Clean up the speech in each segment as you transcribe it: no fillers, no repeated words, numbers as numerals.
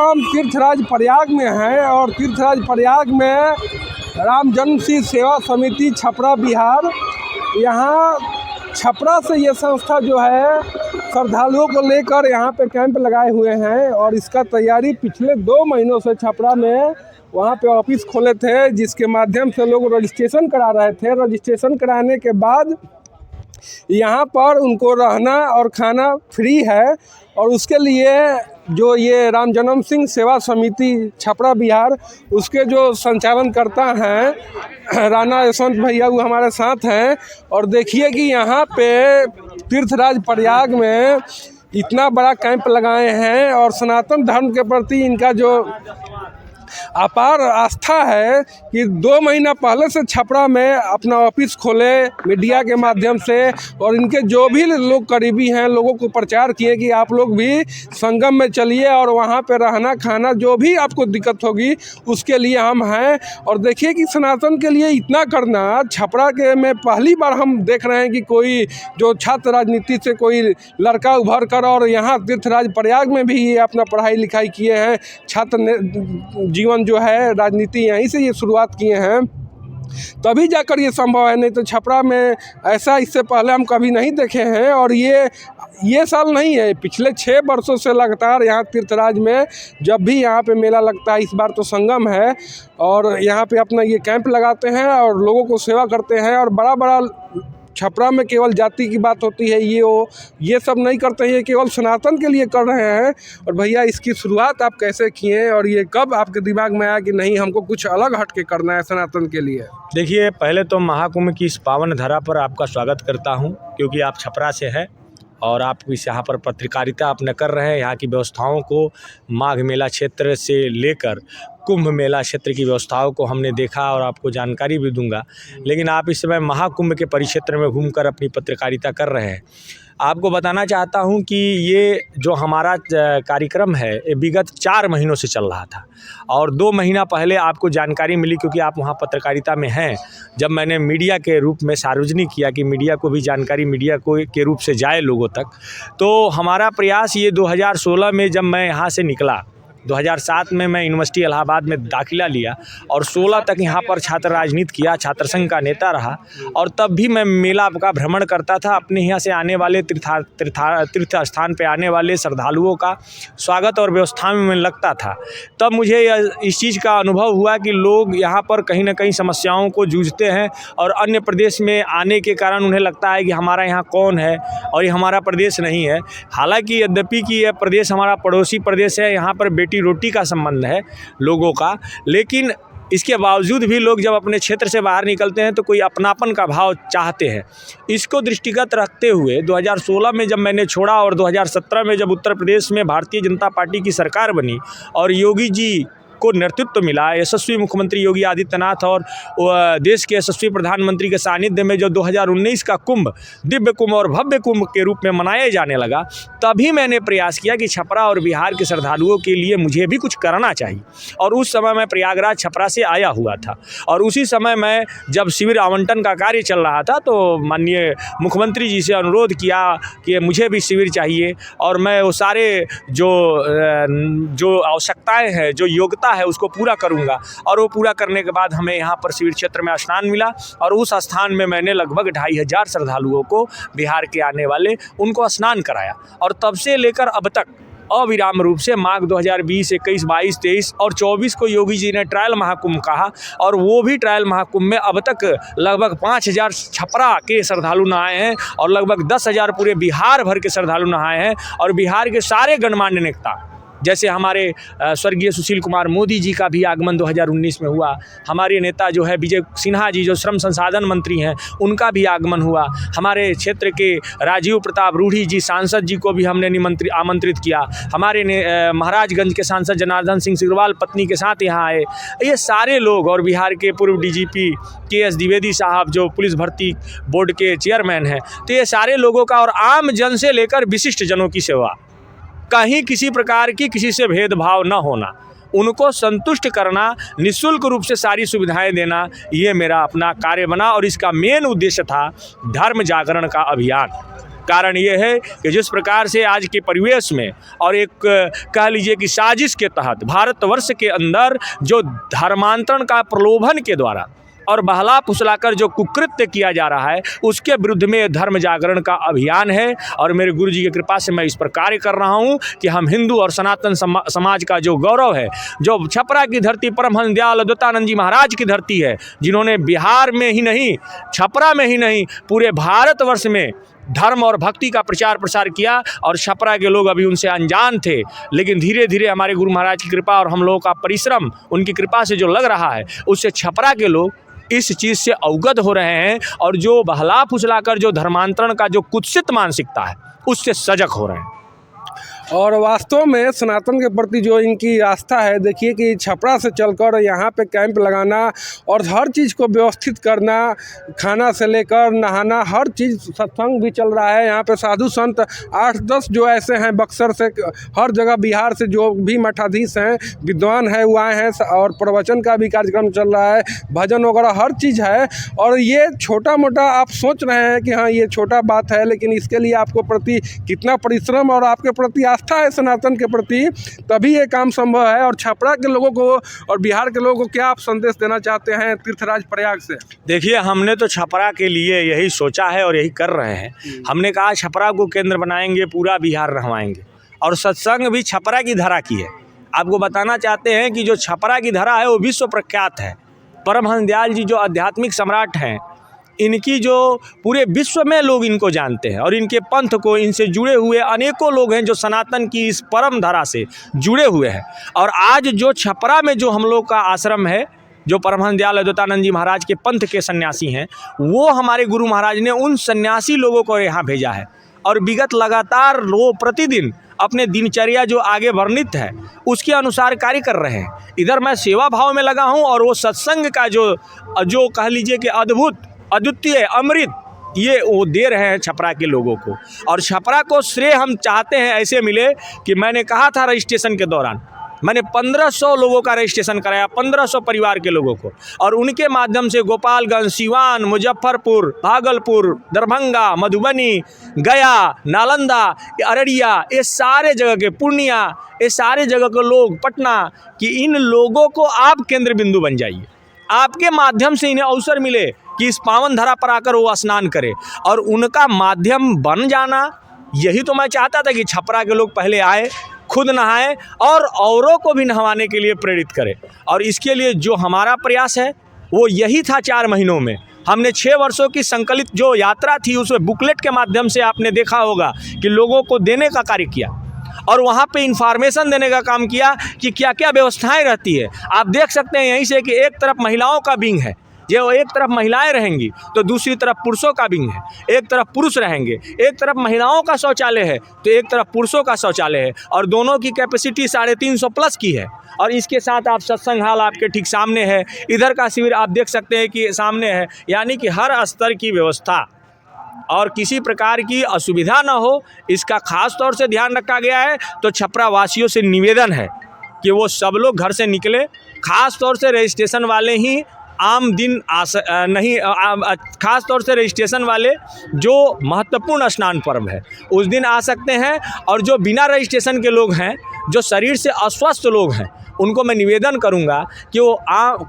हम तीर्थराज प्रयाग में हैं और तीर्थराज प्रयाग में राम जन्मसिंह सेवा समिति छपरा बिहार, यहाँ छपरा से ये संस्था जो है श्रद्धालुओं को लेकर यहाँ पे कैंप लगाए हुए हैं और इसका तैयारी पिछले 2 महीनों से छपरा में वहाँ पे ऑफिस खोले थे, जिसके माध्यम से लोग रजिस्ट्रेशन करा रहे थे। रजिस्ट्रेशन कराने के बाद यहाँ पर उनको रहना और खाना फ्री है और उसके लिए जो ये राम जन्मसिंह सेवा समिति छपरा बिहार, उसके जो संचालन करता हैं राणा यशवंत भैया, वो हमारे साथ हैं। और देखिए कि यहाँ पे तीर्थराज प्रयाग में इतना बड़ा कैंप लगाए हैं और सनातन धर्म के प्रति इनका जो अपार आस्था है कि 2 महीना पहले से छपरा में अपना ऑफिस खोले मीडिया के माध्यम से, और इनके जो भी लोग करीबी हैं लोगों को प्रचार किए कि आप लोग भी संगम में चलिए और वहाँ पे रहना खाना जो भी आपको दिक्कत होगी उसके लिए हम हैं। और देखिए कि सनातन के लिए इतना करना छपरा के में पहली बार हम देख रहे हैं कि कोई जो छात्र राजनीति से कोई लड़का उभर कर और यहाँ तीर्थराज प्रयाग में भी ये अपना पढ़ाई लिखाई किए हैं। छात्र जीवन जो है राजनीति यहीं से ये शुरुआत किए हैं, तभी जाकर ये संभव है, नहीं तो छपरा में ऐसा इससे पहले हम कभी नहीं देखे हैं। और ये साल नहीं है, पिछले 6 वर्षों से लगातार यहाँ तीर्थराज में जब भी यहाँ पे मेला लगता है, इस बार तो संगम है, और यहाँ पे अपना ये कैंप लगाते हैं और लोगों को सेवा करते हैं। और बड़ा छपरा में केवल जाति की बात होती है, ये सब नहीं करते हैं, ये केवल सनातन के लिए कर रहे हैं। और भैया इसकी शुरुआत आप कैसे किए और ये कब आपके दिमाग में आया कि नहीं हमको कुछ अलग हट के करना है सनातन के लिए? देखिए, पहले तो महाकुंभ की इस पावन धरा पर आपका स्वागत करता हूं, क्योंकि आप छपरा से हैं और आप इस यहाँ पर पत्रकारिता अपने कर रहे हैं। यहाँ की व्यवस्थाओं को माघ मेला क्षेत्र से लेकर कुंभ मेला क्षेत्र की व्यवस्थाओं को हमने देखा और आपको जानकारी भी दूंगा। लेकिन आप इस समय महाकुंभ के परिक्षेत्र में घूमकर अपनी पत्रकारिता कर रहे हैं। आपको बताना चाहता हूं कि ये जो हमारा कार्यक्रम है ये विगत 4 महीनों से चल रहा था और 2 महीना पहले आपको जानकारी मिली, क्योंकि आप वहां पत्रकारिता में हैं। जब मैंने मीडिया के रूप में सार्वजनिक किया कि मीडिया को भी जानकारी मीडिया को के रूप से जाए लोगों तक, तो हमारा प्रयास ये 2016 में जब मैं यहाँ से निकला, 2007 में मैं यूनिवर्सिटी इलाहाबाद में दाखिला लिया और 16 तक यहाँ पर छात्र राजनीति किया, छात्र संघ का नेता रहा। और तब भी मैं मेला का भ्रमण करता था, अपने यहाँ से आने वाले तीर्थ स्थान पे आने वाले श्रद्धालुओं का स्वागत और व्यवस्था में लगता था। तब मुझे इस चीज़ का अनुभव हुआ कि लोग यहाँ पर कहीं ना कहीं समस्याओं को जूझते हैं और अन्य प्रदेश में आने के कारण उन्हें लगता है कि हमारा यहाँ कौन है और ये हमारा प्रदेश नहीं है। हालांकि यद्यपि कि यह प्रदेश हमारा पड़ोसी प्रदेश है, यहाँ पर बेटी रोटी का संबंध है लोगों का, लेकिन इसके बावजूद भी लोग जब अपने क्षेत्र से बाहर निकलते हैं तो कोई अपनापन का भाव चाहते हैं। इसको दृष्टिगत रखते हुए 2016 में जब मैंने छोड़ा और 2017 में जब उत्तर प्रदेश में भारतीय जनता पार्टी की सरकार बनी और योगी जी को नेतृत्व मिला, यशस्वी मुख्यमंत्री योगी आदित्यनाथ और देश के यशस्वी प्रधानमंत्री के सानिध्य में जो 2019 का कुंभ दिव्य कुंभ और भव्य कुंभ के रूप में मनाया जाने लगा, तभी मैंने प्रयास किया कि छपरा और बिहार के श्रद्धालुओं के लिए मुझे भी कुछ करना चाहिए। और उस समय मैं प्रयागराज छपरा से आया हुआ था और उसी समय मैं जब शिविर आवंटन का कार्य चल रहा था तो माननीय मुख्यमंत्री जी से अनुरोध किया कि मुझे भी शिविर चाहिए और मैं वो सारे जो आवश्यकताएँ हैं, जो योग्यता है उसको पूरा करूंगा। और वो पूरा करने के बाद हमें यहाँ पर शिविर क्षेत्र में स्नान मिला और उस स्थान में मैंने लगभग 2500 श्रद्धालुओं को बिहार के आने वाले उनको स्नान कराया। और तब से लेकर अब तक अविराम रूप से माघ 2020, 21, 22, 23 और 24 को योगी जी ने ट्रायल महाकुंभ कहा और वो भी ट्रायल महाकुंभ में अब तक लगभग 5000 छपरा के श्रद्धालु नहाए हैं और लगभग 10,000 पूरे बिहार भर के श्रद्धालु नहाए हैं। और बिहार के सारे गणमान्य नेता जैसे हमारे स्वर्गीय सुशील कुमार मोदी जी का भी आगमन 2019 में हुआ, हमारे नेता जो है विजय सिन्हा जी जो श्रम संसाधन मंत्री हैं उनका भी आगमन हुआ, हमारे क्षेत्र के राजीव प्रताप रूढ़ी जी सांसद जी को भी हमने आमंत्रित किया, हमारे महाराजगंज के सांसद जनार्दन सिंह सिग्रीवाल पत्नी के साथ यहाँ आए। ये सारे लोग और बिहार के पूर्व DGP KS द्विवेदी साहब जो पुलिस भर्ती बोर्ड के चेयरमैन हैं, तो ये सारे लोगों का और आम जन से लेकर विशिष्ट जनों की सेवा, कहीं किसी प्रकार की किसी से भेदभाव न होना, उनको संतुष्ट करना, निःशुल्क रूप से सारी सुविधाएं देना, ये मेरा अपना कार्य बना। और इसका मेन उद्देश्य था धर्म जागरण का अभियान। कारण ये है कि जिस प्रकार से आज के परिवेश में और एक कह लीजिए कि साजिश के तहत भारतवर्ष के अंदर जो धर्मांतरण का प्रलोभन के द्वारा और बहला फुसलाकर जो कुकृत्य किया जा रहा है, उसके विरुद्ध में धर्म जागरण का अभियान है। और मेरे गुरु जी की कृपा से मैं इस पर कार्य कर रहा हूँ कि हम हिंदू और सनातन समाज का जो गौरव है, जो छपरा की धरती परमहंस दयाल अद्वैतानंद जी महाराज की धरती है, जिन्होंने बिहार में ही नहीं, छपरा में ही नहीं, पूरे भारतवर्ष में धर्म और भक्ति का प्रचार प्रसार किया। और छपरा के लोग अभी उनसे अनजान थे, लेकिन धीरे धीरे हमारे गुरु महाराज की कृपा और हम लोगों का परिश्रम, उनकी कृपा से जो लग रहा है, उससे छपरा के लोग इस चीज़ से अवगत हो रहे हैं और जो बहला फुसलाकर जो धर्मांतरण का जो कुत्सित मानसिकता है, उससे सजग हो रहे हैं। और वास्तव में सनातन के प्रति जो इनकी आस्था है, देखिए कि छपरा से चलकर यहाँ पे कैंप लगाना और हर चीज़ को व्यवस्थित करना, खाना से लेकर नहाना, हर चीज़, सत्संग भी चल रहा है यहाँ पे। साधु संत 8-10 जो ऐसे हैं बक्सर से, हर जगह बिहार से जो भी मठाधीश हैं, विद्वान हैं, वो आए हैं और प्रवचन का भी कार्यक्रम चल रहा है, भजन वगैरह हर चीज़ है। और ये छोटा मोटा आप सोच रहे हैं कि हाँ ये छोटा बात है, लेकिन इसके लिए आपको प्रति कितना परिश्रम और आपके प्रति आस्था है सनातन के प्रति, तभी ये काम संभव है। और छपरा के लोगों को और बिहार के लोगों को क्या आप संदेश देना चाहते हैं तीर्थराज प्रयाग से? देखिए, हमने तो छपरा के लिए यही सोचा है और यही कर रहे हैं। हमने कहा छपरा को केंद्र बनाएंगे, पूरा बिहार रहवाएंगे। और सत्संग भी छपरा की धरा की है। आपको बताना चाहते हैं कि जो छपरा की धरा है वो विश्व प्रख्यात है। परमहंस दयाल जी जो आध्यात्मिक सम्राट हैं, इनकी जो पूरे विश्व में लोग इनको जानते हैं और इनके पंथ को, इनसे जुड़े हुए अनेकों लोग हैं जो सनातन की इस परम धरा से जुड़े हुए हैं। और आज जो छपरा में जो हम लोग का आश्रम है, जो परमहंस दयाल अद्वैतानंद जी महाराज के पंथ के सन्यासी हैं, वो हमारे गुरु महाराज ने उन सन्यासी लोगों को यहाँ भेजा है। और विगत लगातार वो प्रतिदिन अपने दिनचर्या जो आगे वर्णित है उसके अनुसार कार्य कर रहे हैं। इधर मैं सेवा भाव में लगा हूँ और वो सत्संग का जो कह लीजिए कि अद्भुत, अद्वितीय, अमृत, ये वो दे रहे हैं छपरा के लोगों को। और छपरा को श्रेय हम चाहते हैं ऐसे मिले कि मैंने कहा था रजिस्ट्रेशन के दौरान, मैंने 1500 लोगों का रजिस्ट्रेशन कराया, 1500 परिवार के लोगों को। और उनके माध्यम से गोपालगंज, सिवान, मुजफ्फरपुर, भागलपुर, दरभंगा, मधुबनी, गया, नालंदा, अररिया, ये सारे जगह के, पूर्णिया, ये सारे जगह के लोग, पटना, कि इन लोगों को आप केंद्र बिंदु बन जाइए। आपके माध्यम से इन्हें अवसर मिले कि इस पावन धरा पर आकर वो स्नान करें। और उनका माध्यम बन जाना, यही तो मैं चाहता था कि छपरा के लोग पहले आए, खुद नहाएं और औरों को भी नहवाने के लिए प्रेरित करें। और इसके लिए जो हमारा प्रयास है वो यही था। 4 महीनों में हमने 6 वर्षों की संकलित जो यात्रा थी, उसमें बुकलेट के माध्यम से आपने देखा होगा कि लोगों को देने का कार्य किया और वहाँ पे इन्फॉर्मेशन देने का काम किया कि क्या क्या व्यवस्थाएं रहती है। आप देख सकते हैं यहीं से कि एक तरफ महिलाओं का विंग है, जो एक तरफ महिलाएं रहेंगी तो दूसरी तरफ पुरुषों का विंग है। एक तरफ पुरुष रहेंगे, एक तरफ महिलाओं का शौचालय है तो एक तरफ पुरुषों का शौचालय है। और दोनों की कैपेसिटी 350 प्लस की है। और इसके साथ आप सत्संग हाल आपके ठीक सामने है, इधर का शिविर आप देख सकते हैं कि सामने है। यानी कि हर स्तर की व्यवस्था और किसी प्रकार की असुविधा न हो, इसका खास तौर से ध्यान रखा गया है। तो छपरा वासियों से निवेदन है कि वो सब लोग घर से निकले, खास तौर से रजिस्ट्रेशन वाले ही आम दिन खास तौर से रजिस्ट्रेशन वाले जो महत्वपूर्ण स्नान पर्व है उस दिन आ सकते हैं। और जो बिना रजिस्ट्रेशन के लोग हैं, जो शरीर से अस्वस्थ लोग हैं, उनको मैं निवेदन करूंगा कि वो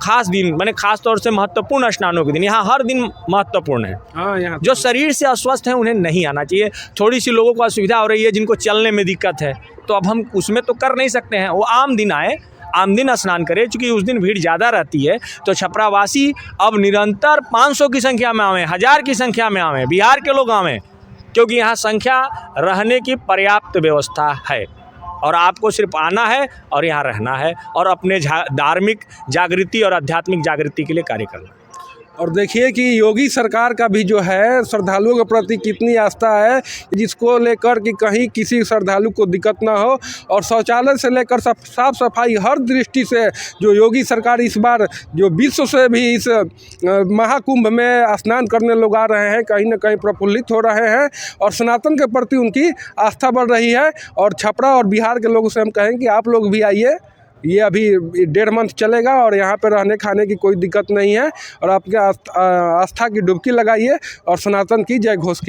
खास दिन, मैंने खास तौर से महत्वपूर्ण स्नानों के दिन, यहाँ हर दिन महत्वपूर्ण है। यहाँ जो शरीर से अस्वस्थ हैं उन्हें नहीं आना चाहिए। थोड़ी सी लोगों को असुविधा हो रही है, जिनको चलने में दिक्कत है, तो अब हम उसमें तो कर नहीं सकते हैं। वो आम दिन आए, आम दिन स्नान करें, चूँकि उस दिन भीड़ ज़्यादा रहती है। तो छपरावासी अब निरंतर 500 की संख्या में आवें, 1000 की संख्या में आवें, बिहार के लोग आवें, क्योंकि यहाँ संख्या रहने की पर्याप्त व्यवस्था है। और आपको सिर्फ आना है और यहाँ रहना है और अपने धार्मिक जागृति और आध्यात्मिक जागृति के लिए कार्य करना। और देखिए कि योगी सरकार का भी जो है श्रद्धालुओं के प्रति कितनी आस्था है, जिसको लेकर कि कहीं किसी श्रद्धालु को दिक्कत ना हो। और शौचालय से लेकर साफ सफाई हर दृष्टि से जो योगी सरकार इस बार जो विश्व से भी इस महाकुंभ में स्नान करने लोग आ रहे हैं, कहीं ना कहीं प्रफुल्लित हो रहे हैं और सनातन के प्रति उनकी आस्था बढ़ रही है। और छपरा और बिहार के लोगों से हम कहें कि आप लोग भी आइए, ये अभी 1.5 मंथ चलेगा और यहाँ पे रहने खाने की कोई दिक्कत नहीं है। और आपके आस्था की डुबकी लगाइए और सनातन की जय घोष की।